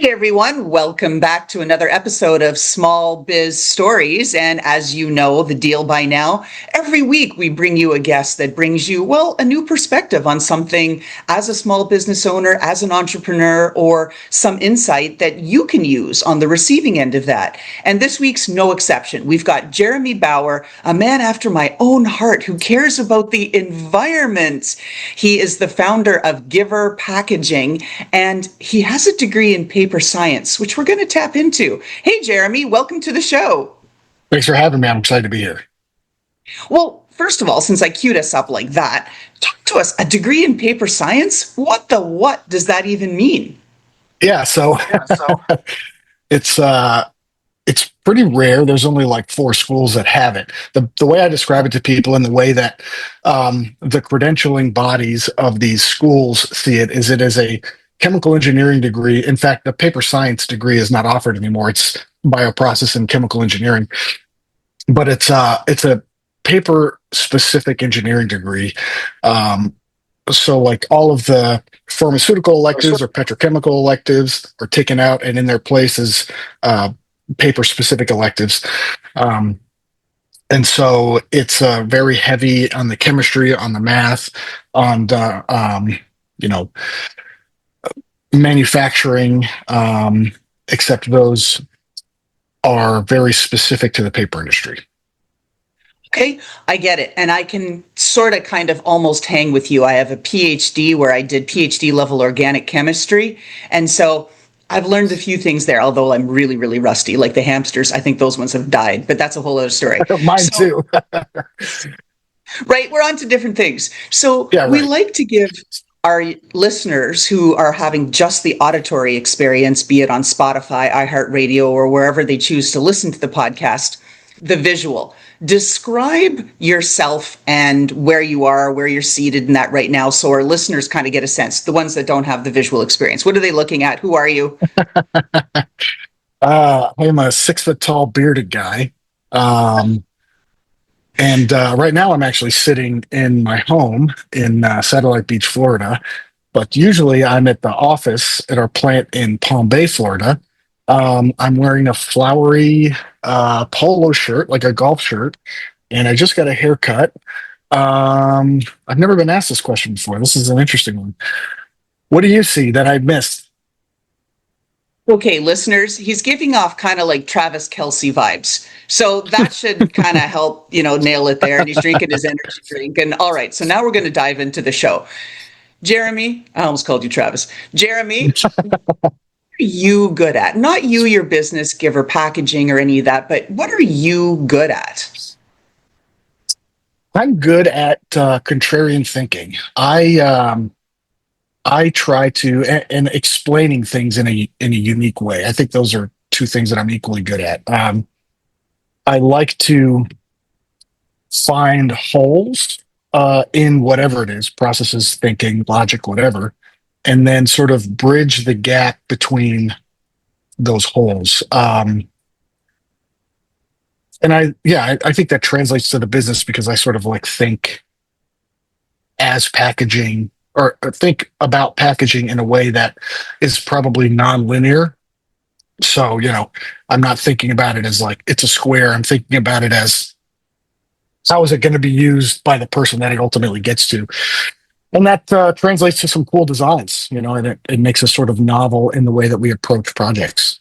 Hey everyone, welcome back to another episode of Small Biz Stories. And as you know the deal by now, every week we bring you a guest that brings you, well, a new perspective on something as a small business owner, as an entrepreneur, or some insight that you can use on the receiving end of that. And this week's no exception. We've got Jeremy Bauer, a man after my own heart who cares about the environment. He is the founder of Givr Packaging, and he has a degree in paper science, which we're going to tap into. Hey, Jeremy, welcome to the show. Thanks for having me. I'm excited to be here. Well, first of all, since I queued us up like that, talk to us. A degree in paper science? What does that even mean? Yeah, so it's it's pretty rare. There's only like four schools that have it. The way I describe it to people and the way that the credentialing bodies of these schools see it is it is a chemical engineering degree. In fact, the paper science degree is not offered anymore. It's bioprocess and chemical engineering, but it's a paper specific engineering degree. So like all of the pharmaceutical electives or petrochemical electives are taken out, and in their place is paper specific electives. And so it's very heavy on the chemistry, on the math, on the manufacturing, except those are very specific to the paper industry. Okay, I get it. And I can sort of kind of almost hang with you. I have a PhD where I did PhD level organic chemistry. And so I've learned a few things there, although I'm really, really rusty. Like the hamsters, I think those ones have died, but that's a whole other story. Mine So, too. right, we're on to different things. So Yeah, we right. like to give our listeners who are having just the auditory experience, be it on Spotify, iHeartRadio, or wherever they choose to listen to the podcast, the visual. Describe yourself and where you are, where you're seated in that right now, so our listeners kind of get a sense, the ones that don't have the visual experience. What are they looking at? Who are you? I'm a 6 foot tall bearded guy. Um, and right now I'm actually sitting in my home in Satellite Beach, Florida. But usually I'm at the office at our plant in Palm Bay, Florida. I'm wearing a flowery polo shirt, like a golf shirt, and I just got a haircut. I've never been asked this question before. This is an interesting one. What do you see that I missed? Okay, listeners, he's giving off kind of like Travis Kelsey vibes. So that should kind of help, nail it there. And he's drinking his energy drink. And all right, so now we're going to dive into the show. Jeremy, I almost called you Travis. Jeremy, you good at? Not you, your business, Giver Packaging or any of that, but what are you good at? I'm good at contrarian thinking. I try to and explaining things in a unique way. I think those are two things that I'm equally good at. I like to find holes in whatever it is, processes, thinking, logic, whatever, and then sort of bridge the gap between those holes. I think that translates to the business because I sort of like think as packaging or think about packaging in a way that is probably non-linear. So, I'm not thinking about it as like it's a square. I'm thinking about it as how is it going to be used by the person that it ultimately gets to. And that translates to some cool designs, and it makes us sort of novel in the way that we approach projects.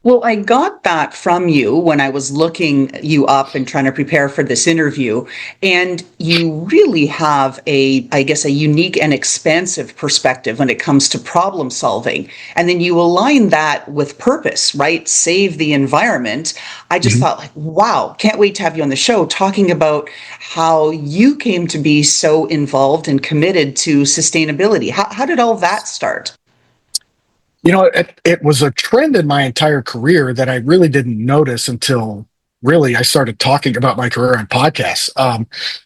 Well, I got that from you when I was looking you up and trying to prepare for this interview. And you really have I guess, a unique and expansive perspective when it comes to problem solving. And then you align that with purpose, right? Save the environment. I just Mhm. thought, like, wow, can't wait to have you on the show talking about how you came to be so involved and committed to sustainability. How did all that start? It was a trend in my entire career that I really didn't notice until really I started talking about my career on podcasts.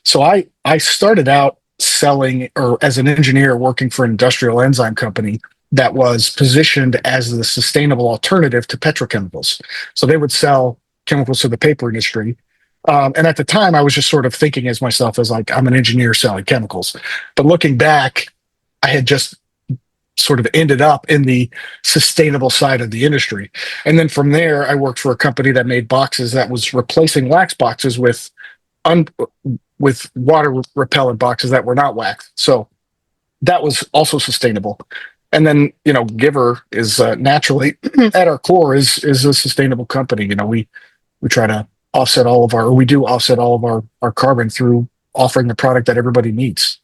So I started out selling or as an engineer working for an industrial enzyme company that was positioned as the sustainable alternative to petrochemicals. So they would sell chemicals to the paper industry. And at the time, I was just sort of thinking as myself as like I'm an engineer selling chemicals. But looking back, I had just sort of ended up in the sustainable side of the industry. And then from there, I worked for a company that made boxes that was replacing wax boxes un- with water repellent boxes that were not wax. So that was also sustainable. And then, Givr is naturally at our core is a sustainable company. We try to offset all of we do offset all of our carbon through offering the product that everybody needs.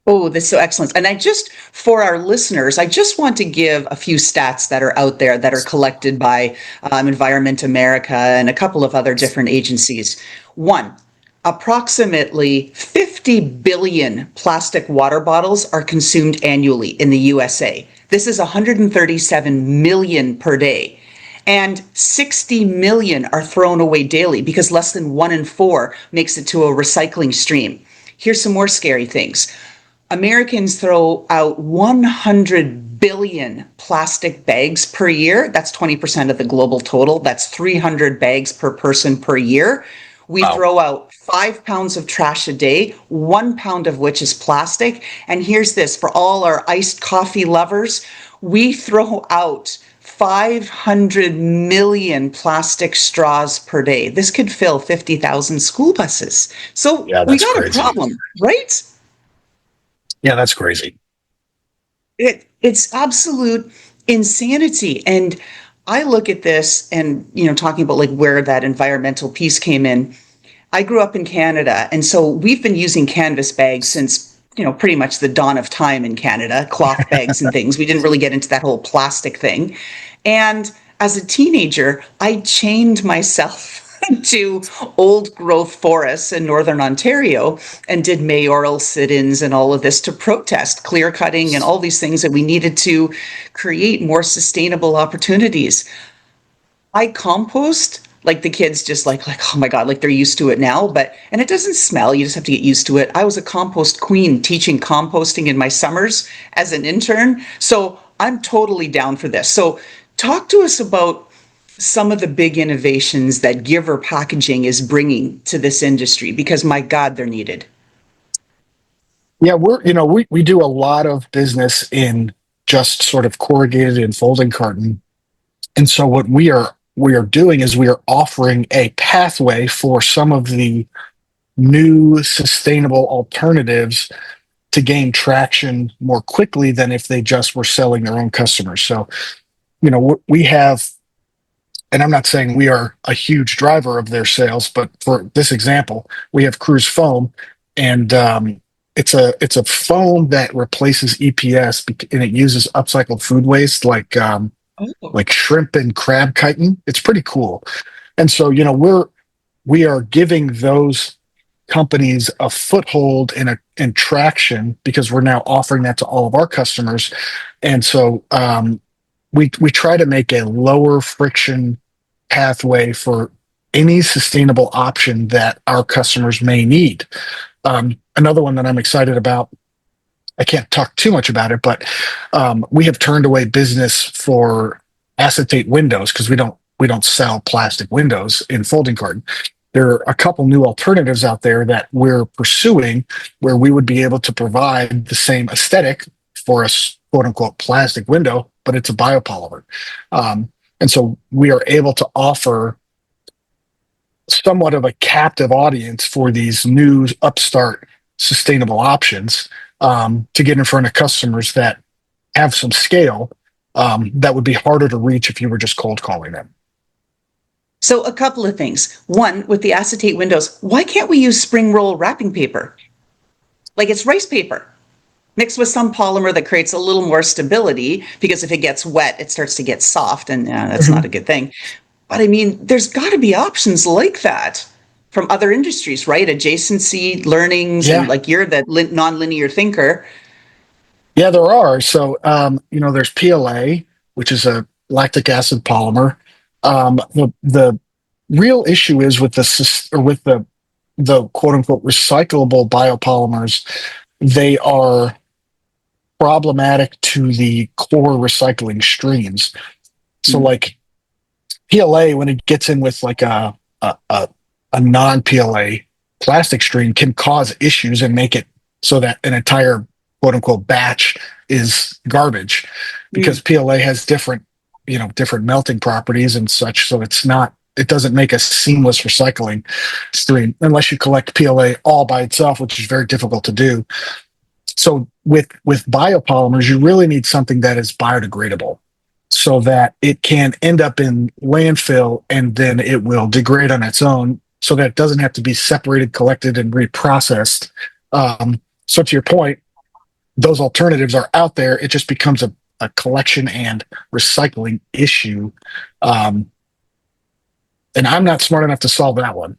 Oh, that's so excellent. And for our listeners, I just want to give a few stats that are out there that are collected by Environment America and a couple of other different agencies. One, approximately 50 billion plastic water bottles are consumed annually in the USA. This is 137 million per day. And 60 million are thrown away daily because less than 1 in 4 makes it to a recycling stream. Here's some more scary things. Americans throw out 100 billion plastic bags per year. That's 20% of the global total. That's 300 bags per person per year. We throw out 5 pounds of trash a day, 1 pound of which is plastic. And here's this, for all our iced coffee lovers, we throw out 500 million plastic straws per day. This could fill 50,000 school buses. So we got crazy. a problem, right? Yeah, that's crazy. It's absolute insanity. And I look at this and, talking about like where that environmental piece came in. I grew up in Canada. And so we've been using canvas bags since, pretty much the dawn of time in Canada, cloth bags and things. We didn't really get into that whole plastic thing. And as a teenager, I chained myself to old growth forests in Northern Ontario and did mayoral sit-ins and all of this to protest clear cutting and all these things that we needed to create more sustainable opportunities. I compost like the kids just like, oh my God, like they're used to it now, and it doesn't smell. You just have to get used to it. I was a compost queen teaching composting in my summers as an intern. So I'm totally down for this. So talk to us about some of the big innovations that Givr Packaging is bringing to this industry, because my God, they're needed. Yeah, we do a lot of business in just sort of corrugated and folding carton. And so what we are doing is we are offering a pathway for some of the new sustainable alternatives to gain traction more quickly than if they just were selling their own customers. So, we have, and I'm not saying we are a huge driver of their sales, but for this example, we have Cruise Foam, and it's a foam that replaces EPS, and it uses upcycled food waste like shrimp and crab chitin. It's pretty cool. And so, we are giving those companies a foothold and traction because we're now offering that to all of our customers. And so we try to make a lower friction pathway for any sustainable option that our customers may need. Another one that I'm excited about, I can't talk too much about it, but we have turned away business for acetate windows because we don't sell plastic windows in folding carton. There are a couple new alternatives out there that we're pursuing where we would be able to provide the same aesthetic for a quote unquote plastic window, but it's a biopolymer. And so we are able to offer somewhat of a captive audience for these new upstart sustainable options to get in front of customers that have some scale that would be harder to reach if you were just cold calling them. So a couple of things. One, with the acetate windows, why can't we use spring roll wrapping paper? Like it's rice paper mixed with some polymer that creates a little more stability, because if it gets wet, it starts to get soft, and that's not a good thing. But I mean, there's got to be options like that from other industries, right? Adjacency learnings, and like you're the non-linear thinker. Yeah, there are. So, there's PLA, which is a lactic acid polymer. The real issue is with the quote unquote recyclable biopolymers. They are problematic to the core recycling streams. So, like PLA, when it gets in with like a non-PLA plastic stream, can cause issues and make it so that an entire quote unquote batch is garbage, because PLA has different, different melting properties and such. So it doesn't make a seamless recycling stream unless you collect PLA all by itself, which is very difficult to do. So with biopolymers, you really need something that is biodegradable so that it can end up in landfill and then it will degrade on its own, so that it doesn't have to be separated, collected, and reprocessed. So to your point, those alternatives are out there. It just becomes a collection and recycling issue. And I'm not smart enough to solve that one.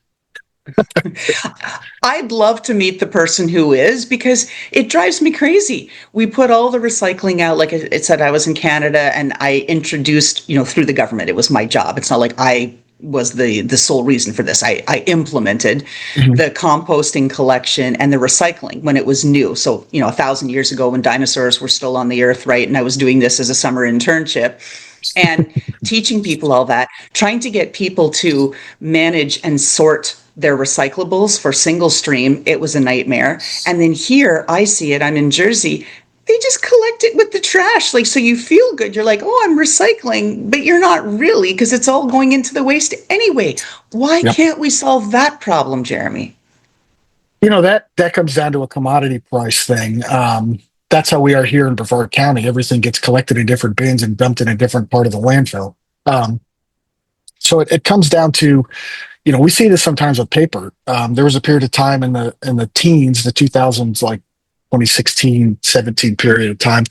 I'd love to meet the person who is, because it drives me crazy. We put all the recycling out. Like it said, I was in Canada and I introduced, through the government. It was my job. It's not like I was the sole reason for this. I implemented the composting collection and the recycling when it was new. So, 1,000 years ago, when dinosaurs were still on the earth, right? And I was doing this as a summer internship and teaching people all that, trying to get people to manage and sort their recyclables for single stream. It was a nightmare. And then here I see it, I'm in Jersey, they just collect it with the trash. Like, so you feel good. You're like, oh, I'm recycling, but you're not really, because it's all going into the waste anyway. Why can't we solve that problem, Jeremy? That comes down to a commodity price thing. That's how we are here in Brevard County. Everything gets collected in different bins and dumped in a different part of the landfill. So it comes down to, we see this sometimes with paper. There was a period of time in the teens, the 2000s, like 2016, 17 period of time,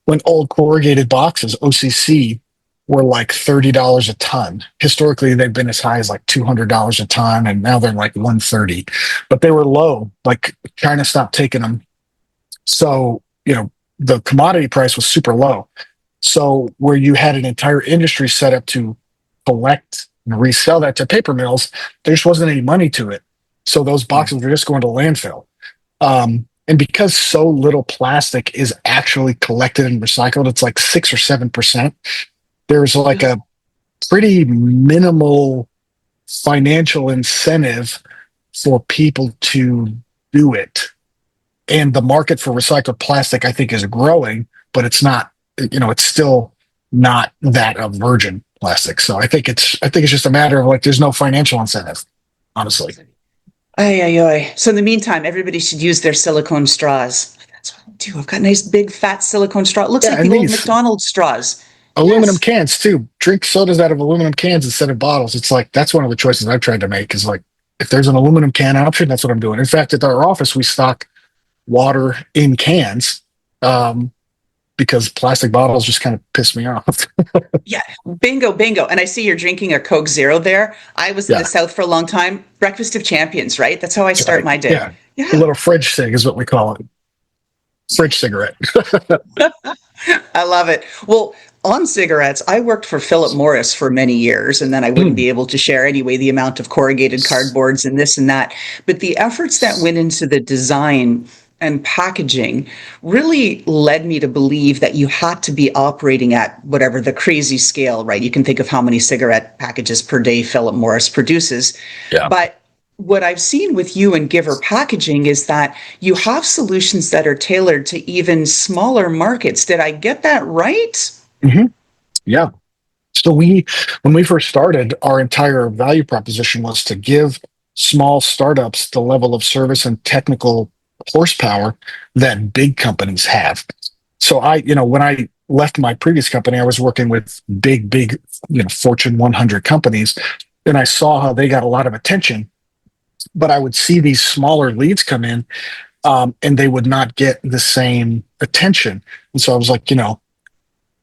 when old corrugated boxes, OCC, were like $30 a ton. Historically, they've been as high as like $200 a ton, and now they're like $130. But they were low. Like China stopped taking them. So, the commodity price was super low. So where you had an entire industry set up to collect and resell that to paper mills, there just wasn't any money to it. So those boxes were just going to landfill. And because so little plastic is actually collected and recycled, it's like 6 or 7%. There's like a pretty minimal financial incentive for people to do it. And the market for recycled plastic, I think, is growing, but it's not, it's still not that of virgin plastic. So I think it's just a matter of like, there's no financial incentive, honestly. So in the meantime, everybody should use their silicone straws. That's what I'll do. I've got nice big fat silicone straw. It looks like the old McDonald's straws. Aluminum cans too. Drink sodas out of aluminum cans instead of bottles. It's like, that's one of the choices I've tried to make, is like, if there's an aluminum can option, that's what I'm doing. In fact, at our office, we stock water in cans, because plastic bottles just kind of piss me off. Yeah, bingo. And I see you're drinking a Coke Zero there. I was in the South for a long time. Breakfast of champions, right? That's how I start my day. Yeah. A little fridge cig is what we call it. Fridge cigarette. I love it. Well, on cigarettes, I worked for Philip Morris for many years, and then I wouldn't be able to share anyway the amount of corrugated cardboards and this and that. But the efforts that went into the design and packaging really led me to believe that you had to be operating at whatever the crazy scale, right? You can think of how many cigarette packages per day Philip Morris produces. Yeah. But what I've seen with you and Givr Packaging is that you have solutions that are tailored to even smaller markets. Did I get that right? Mm-hmm. Yeah. So when we first started, our entire value proposition was to give small startups the level of service and technical horsepower that big companies have. So when I left my previous company, I was working with big, Fortune 100 companies, and I saw how they got a lot of attention, but I would see these smaller leads come in, and they would not get the same attention. And so I was like,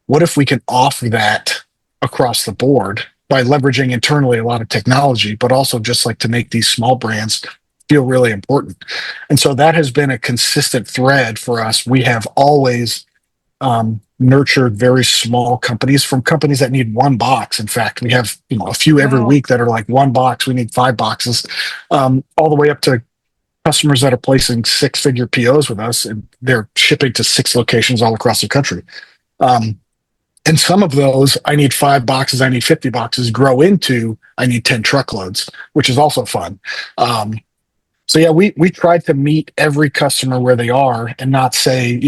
what if we can offer that across the board by leveraging internally a lot of technology, but also just like to make these small brands feel really important. And so that has been a consistent thread for us. We have always nurtured very small companies, from companies that need one box. In fact, we have a few every week that are like one box. We need 5 boxes, all the way up to customers that are placing 6-figure POs with us, and they're shipping to 6 locations all across the country. And some of those, I need 5 boxes, I need 50 boxes, grow into I need 10 truckloads, which is also fun. So yeah, we tried to meet every customer where they are and not say,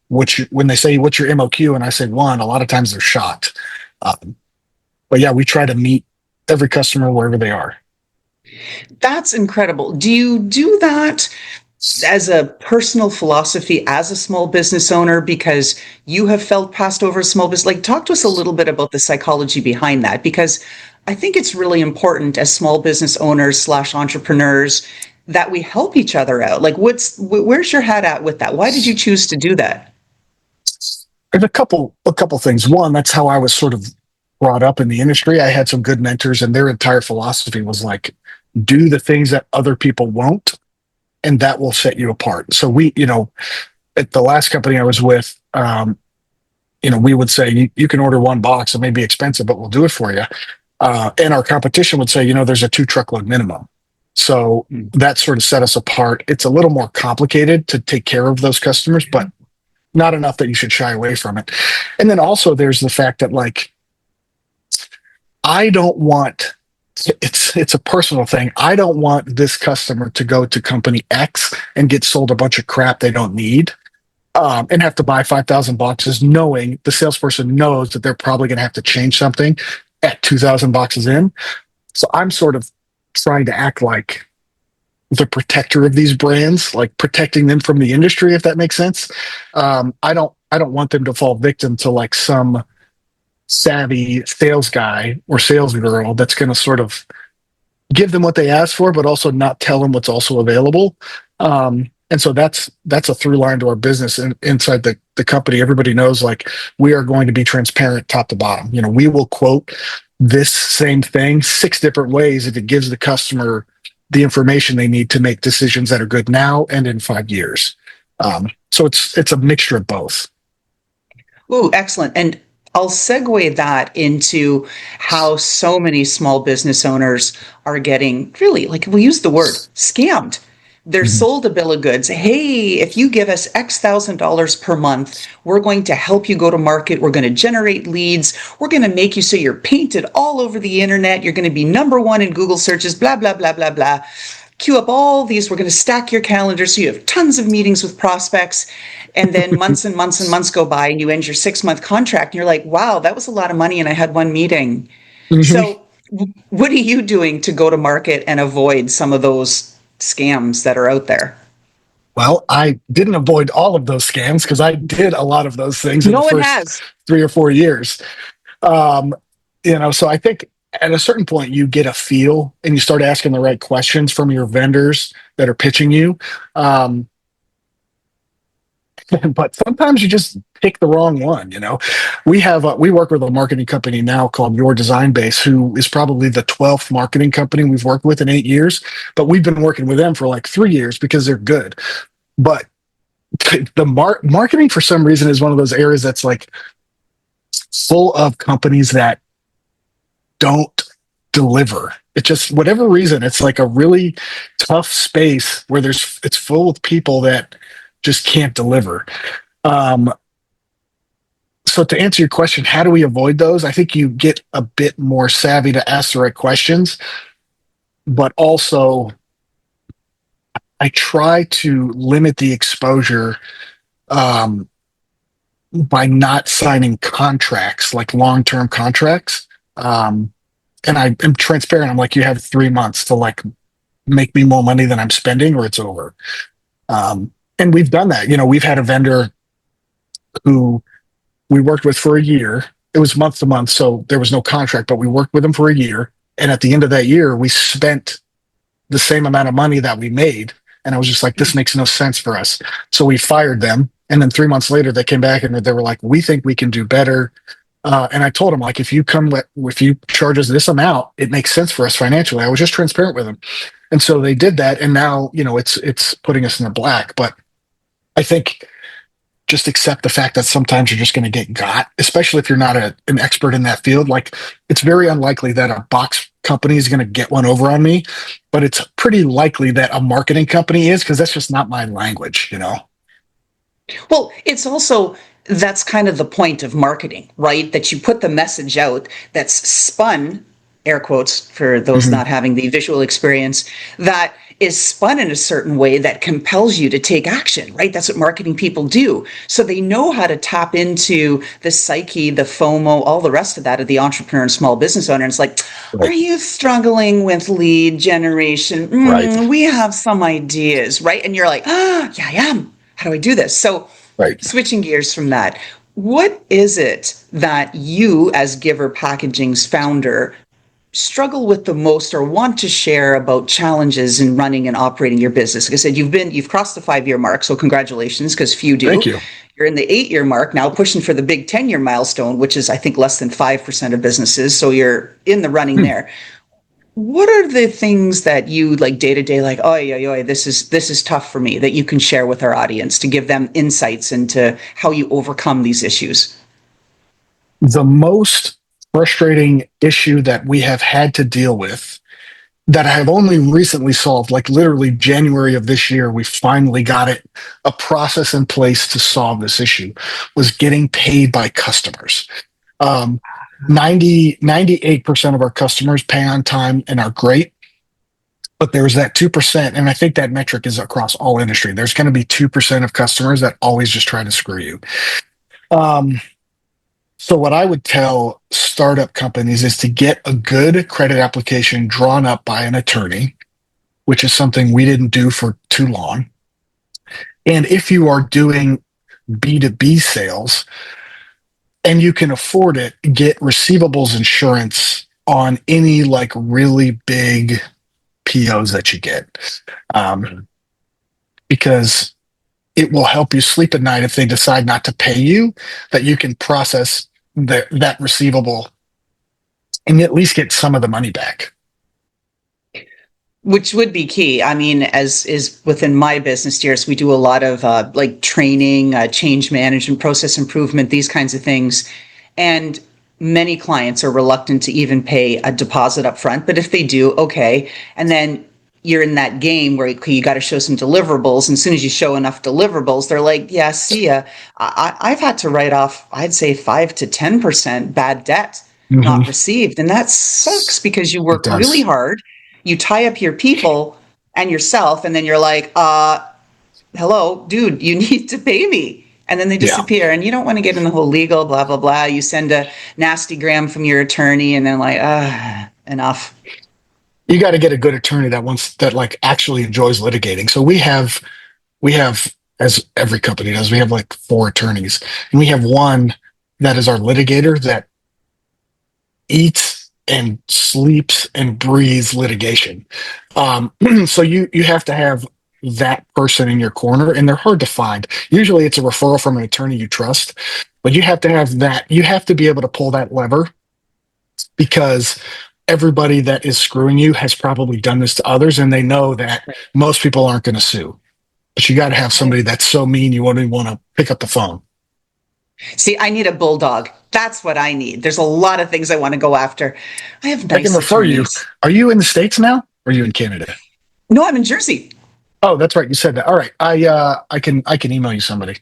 when they say what's your MOQ and I say one, a lot of times they're shocked. But yeah, we try to meet every customer wherever they are. That's incredible. Do you do that as a personal philosophy as a small business owner because you have felt passed over as small business? Like, talk to us a little bit about the psychology behind that, because I think it's really important as small business owners slash entrepreneurs that we help each other out. Like, where's your head at with that? Why did you choose to do that? There's a couple things. One, that's how I was sort of brought up in the industry. I had some good mentors, and their entire philosophy was like, do the things that other people won't, and that will set you apart. So at the last company I was with, we would say you can order one box. It may be expensive, but we'll do it for you. And our competition would say, there's a 2 truckload minimum. So that sort of set us apart. It's a little more complicated to take care of those customers, but not enough that you should shy away from it. And then also there's the fact that like, I don't want, it's a personal thing. I don't want this customer to go to company X and get sold a bunch of crap they don't need. And have to buy 5,000 boxes, knowing the salesperson knows that they're probably going to have to change something at 2,000 boxes in. So I'm sort of trying to act like the protector of these brands, like protecting them from the industry, if that makes sense. I don't want them to fall victim to like some savvy sales guy or sales girl that's going to sort of give them what they ask for, but also not tell them what's also available. And so that's a through line to our business and inside the company. Everybody knows like we are going to be transparent top to bottom. We will quote this same thing 6 different ways if it gives the customer the information they need to make decisions that are good now and in 5 years. So it's a mixture of both. Ooh, excellent. And I'll segue that into how so many small business owners are getting really, like, we use the word scammed. They're sold a bill of goods. Hey, if you give us X thousand dollars per month, we're going to help you go to market. We're going to generate leads. We're going to make you so you're painted all over the internet. You're going to be #1 in Google searches, blah, blah, blah, blah, blah. Queue up all these. We're going to stack your calendar so you have tons of meetings with prospects. And then months and months and months go by and you end your 6-month contract. And you're like, wow, that was a lot of money. And I had one meeting. So what are you doing to go to market and avoid some of those scams that are out there? Well, I didn't avoid all of those scams because I did a lot of those things in No the one first has. 3 or 4 years. So I think at a certain point you get a feel and you start asking the right questions from your vendors that are pitching you. But sometimes you just pick the wrong one. We work with a marketing company now called Your Design Base, who is probably the 12th marketing company we've worked with in 8 years, but we've been working with them for like 3 years because they're good. But the marketing for some reason is one of those areas that's like full of companies that don't deliver. It just, whatever reason, it's like a really tough space where it's full of people that just can't deliver. So to answer your question, how do we avoid those? I think you get a bit more savvy to ask the right questions, but also I try to limit the exposure by not signing contracts, like long-term contracts. And I am transparent. I'm like, you have 3 months to like make me more money than I'm spending or it's over. And we've done that. We've had a vendor who we worked with for a year. It was month to month, so there was no contract, but we worked with them for a year. And at the end of that year, we spent the same amount of money that we made. And I was just like, this makes no sense for us. So we fired them. And then 3 months later, they came back and they were like, we think we can do better. And I told them, like, if you charge us this amount, it makes sense for us financially. I was just transparent with them. And so they did that. And now, it's putting us in the black. But I think just accept the fact that sometimes you're just going to get got, especially if you're not an expert in that field. Like, it's very unlikely that a box company is going to get one over on me, but it's pretty likely that a marketing company is, because that's just not my language. Well, it's also, that's kind of the point of marketing, right? That you put the message out that's spun, air quotes for those not having the visual experience, that is spun in a certain way that compels you to take action, right? That's what marketing people do. So they know how to tap into the psyche, the FOMO, all the rest of that of the entrepreneur and small business owner. And it's like, are Right. you struggling with lead generation? Right. We have some ideas, right? And you're like, yeah, I am. How do I do this? So Right. switching gears from that, what is it that you, as Givr Packaging's founder, struggle with the most or want to share about challenges in running and operating your business? Like I said, you've crossed the 5-year mark, so congratulations, because few Thank do. you. You're in the 8-year mark now, pushing for the big 10-year milestone, which is I think less than 5% of businesses. So you're in the running Hmm. there. What are the things that you like day to day, like, oh yeah, this is tough for me, that you can share with our audience to give them insights into how you overcome these issues? The most frustrating issue that we have had to deal with that I have only recently solved, like literally January of this year, we finally got a process in place to solve this issue, was getting paid by customers. Um, 98% of our customers pay on time and are great. But there's that 2%, and I think that metric is across all industry. There's going to be 2% of customers that always just try to screw you. Um, so what I would tell startup companies is to get a good credit application drawn up by an attorney, which is something we didn't do for too long. And if you are doing B2B sales and you can afford it, get receivables insurance on any like really big POs that you get. Because it will help you sleep at night if they decide not to pay you, that you can process that receivable and at least get some of the money back. Which would be key. I mean, as is within my business, dears, we do a lot of like training, change management, process improvement, these kinds of things. And many clients are reluctant to even pay a deposit up front. But if they do, okay. And then you're in that game where you got to show some deliverables. And as soon as you show enough deliverables, they're like, yeah, see ya. I've had to write off, I'd say 5 to 10% bad debt not Mm-hmm. received. And that sucks because you It work really does. hard, you tie up your people and yourself, and then you're like, hello, dude, you need to pay me. And then they Yeah. disappear. And you don't want to get in the whole legal blah, blah, blah. You send a nasty gram from your attorney and then like, enough. You got to get a good attorney that like actually enjoys litigating. So we have, as every company does, we have like 4 attorneys, and we have one that is our litigator that eats and sleeps and breathes litigation. So you have to have that person in your corner, and they're hard to find. Usually it's a referral from an attorney you trust, but you have to have that. You have to be able to pull that lever, because everybody that is screwing you has probably done this to others, and they know that most people aren't going to sue. But you got to have somebody that's so mean you won't even want to pick up the phone. See, I need a bulldog. That's what I need. There's a lot of things I want to go after. I have I can nice refer you. attorneys. Are you in the States now? Or are you in Canada? No, I'm in Jersey. Oh, that's right. You said that. All right. I can email you somebody.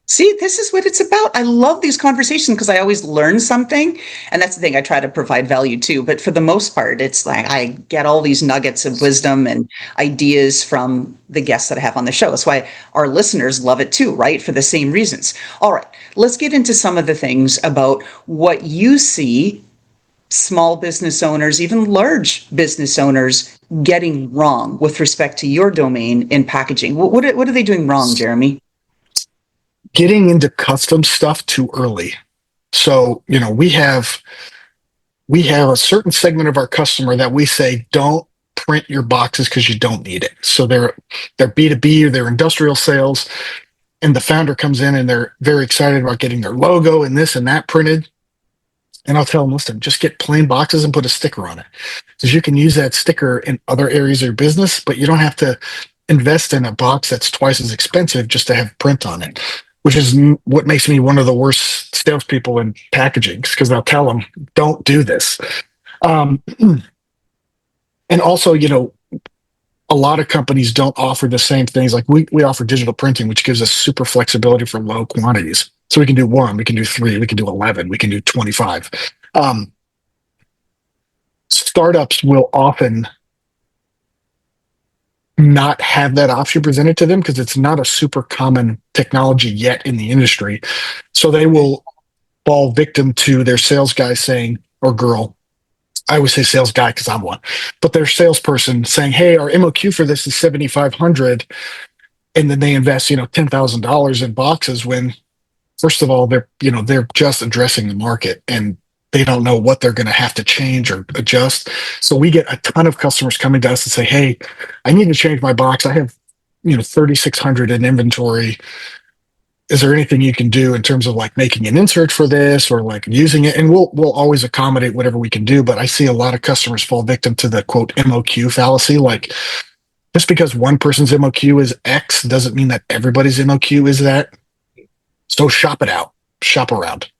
See, this is what it's about. I love these conversations because I always learn something. And that's the thing, I try to provide value too. But for the most part, it's like I get all these nuggets of wisdom and ideas from the guests that I have on the show. That's why our listeners love it too, right? For the same reasons. All right, let's get into some of the things about what you see small business owners, even large business owners, getting wrong with respect to your domain in packaging. What are they doing wrong, Jeremy? Getting into custom stuff too early. So, we have a certain segment of our customer that we say don't print your boxes because you don't need it. So they're B2B or they're industrial sales, and the founder comes in and they're very excited about getting their logo and this and that printed. And I'll tell them, listen, just get plain boxes and put a sticker on it, because you can use that sticker in other areas of your business, but you don't have to invest in a box that's twice as expensive just to have print on it, which is what makes me one of the worst salespeople in packaging, because I'll tell them, don't do this. Um, and also, a lot of companies don't offer the same things. Like we offer digital printing, which gives us super flexibility for low quantities. So we can do 1, we can do 3, we can do 11, we can do 25. Startups will often not have that option presented to them because it's not a super common technology yet in the industry. So they will fall victim to their sales guy saying, or girl, I always say sales guy because I'm one, but their salesperson saying, "Hey, our MOQ for this is 7,500," and then they invest, $10,000 in boxes when, first of all, they're just addressing the market and they don't know what they're going to have to change or adjust. So we get a ton of customers coming to us and say, "Hey, I need to change my box. I have, 3,600 in inventory. Is there anything you can do in terms of like making an insert for this or like using it?" And we'll always accommodate whatever we can do. But I see a lot of customers fall victim to the quote MOQ fallacy. Like just because one person's MOQ is X doesn't mean that everybody's MOQ is that. So shop it out, shop around.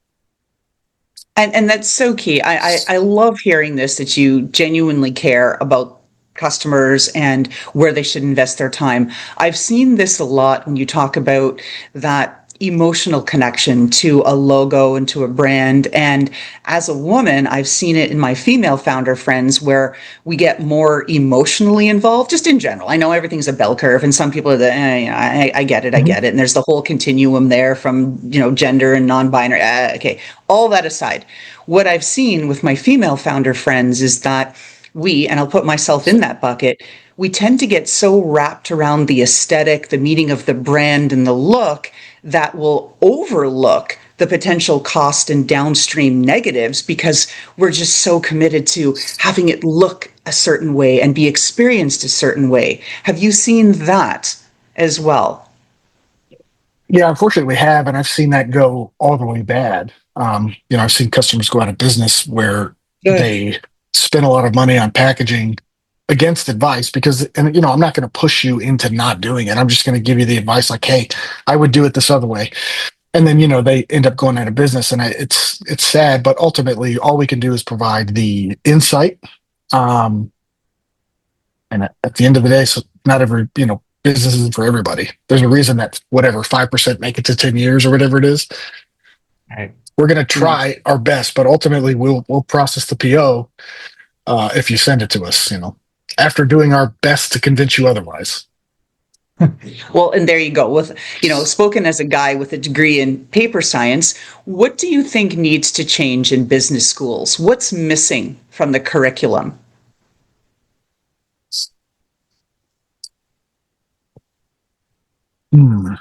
And that's so key. I love hearing this, that you genuinely care about customers and where they should invest their time. I've seen this a lot when you talk about that emotional connection to a logo and to a brand. And as a woman, I've seen it in my female founder friends where we get more emotionally involved, just in general. I know everything's a bell curve, and some people are I get it, I get it. And there's the whole continuum there from, gender and non-binary. Okay, all that aside, what I've seen with my female founder friends is that and I'll put myself in that bucket, we tend to get so wrapped around the aesthetic, the meaning of the brand and the look, that will overlook the potential cost and downstream negatives because we're just so committed to having it look a certain way and be experienced a certain way. Have you seen that as well? Yeah, unfortunately, we have, and I've seen that go all the way bad. I've seen customers go out of business where Good. they spend a lot of money on packaging against advice because, and I'm not going to push you into not doing it. I'm just going to give you the advice like, "Hey, I would do it this other way." And then, they end up going out of business, and it's sad, but ultimately all we can do is provide the insight. Um, and at the end of the day, so not every, business isn't for everybody. There's a reason that whatever 5% make it to 10 years or whatever it is. Right. We're going to try our best, but ultimately we'll process the PO if you send it to us, after doing our best to convince you otherwise. Well, and there you go. With, spoken as a guy with a degree in paper science, what do you think needs to change in business schools? What's missing from the curriculum? Hmm.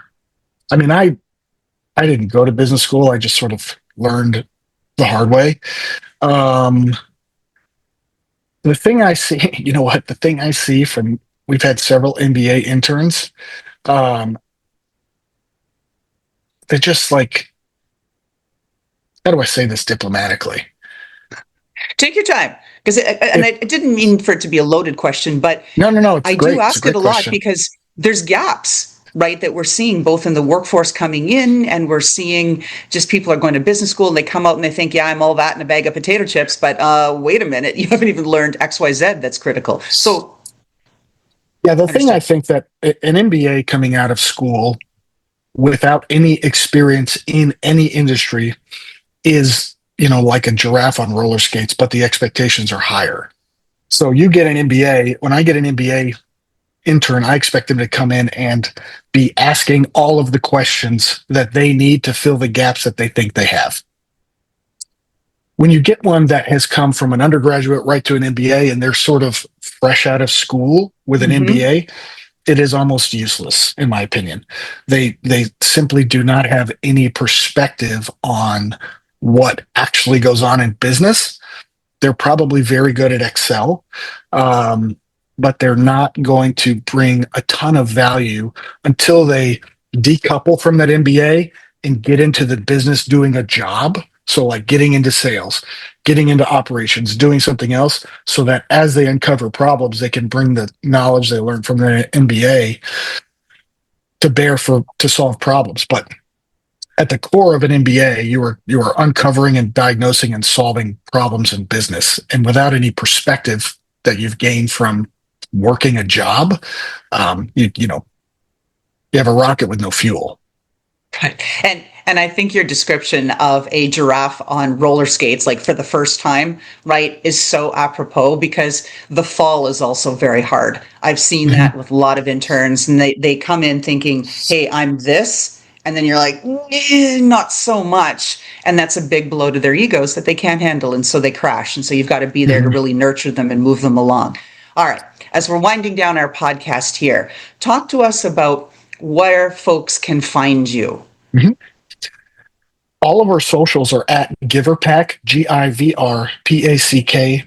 I mean, I didn't go to business school. I just sort of learned the hard way. Um, the thing I see, the thing I see from, we've had several MBA interns. Um, they're just like, how do I say this diplomatically? Take your time, because I didn't mean for it to be a loaded question, but No, it's I do great. It's a ask it great a lot question. because there's gaps, right, that we're seeing both in the workforce coming in, and we're seeing just people are going to business school and they come out and they think, yeah, I'm all that in a bag of potato chips, but wait a minute, you haven't even learned XYZ that's critical. So Yeah, the thing I understood. think that an MBA coming out of school without any experience in any industry is, like a giraffe on roller skates, but the expectations are higher. So you get an MBA. When I get an MBA intern, I expect them to come in and be asking all of the questions that they need to fill the gaps that they think they have. When you get one that has come from an undergraduate right to an MBA and they're sort of fresh out of school with an Mm-hmm. MBA, it is almost useless, in my opinion. They simply do not have any perspective on what actually goes on in business. They're probably very good at Excel, um, but they're not going to bring a ton of value until they decouple from that MBA and get into the business doing a job. So, like getting into sales, getting into operations, doing something else, so that as they uncover problems, they can bring the knowledge they learned from the MBA to bear to solve problems. But at the core of an MBA, you are uncovering and diagnosing and solving problems in business. And without any perspective that you've gained from working a job, you have a rocket with no fuel. Right. And And I think your description of a giraffe on roller skates, like for the first time, right, is so apropos because the fall is also very hard. I've seen Mhm. that with a lot of interns, and they come in thinking, hey, I'm this. And then you're like, not so much. And that's a big blow to their egos that they can't handle. And so they crash. And so you've got to be there to Mhm. really nurture them and move them along. All right. As we're winding down our podcast here, talk to us about where folks can find you. Mhm. All of our socials are at GivrPack, GivrPack.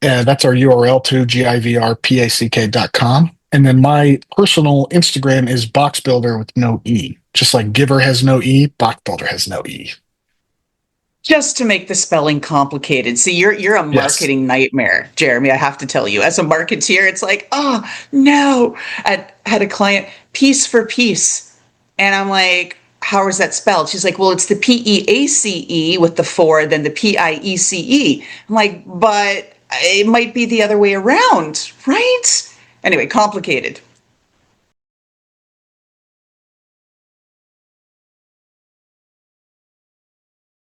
That's our URL too, GivrPack.com. And then my personal Instagram is boxbuilder with no E. Just like Givr has no E, boxbuilder has no E. Just to make the spelling complicated. See, you're a Yes. marketing nightmare, Jeremy. I have to tell you, as a marketeer, it's like, oh no. I had a client, piece for piece, and I'm like, how is that spelled? She's like, well, it's the PEACE with the four, then the PIECE. I'm like, but it might be the other way around, right? Anyway, complicated.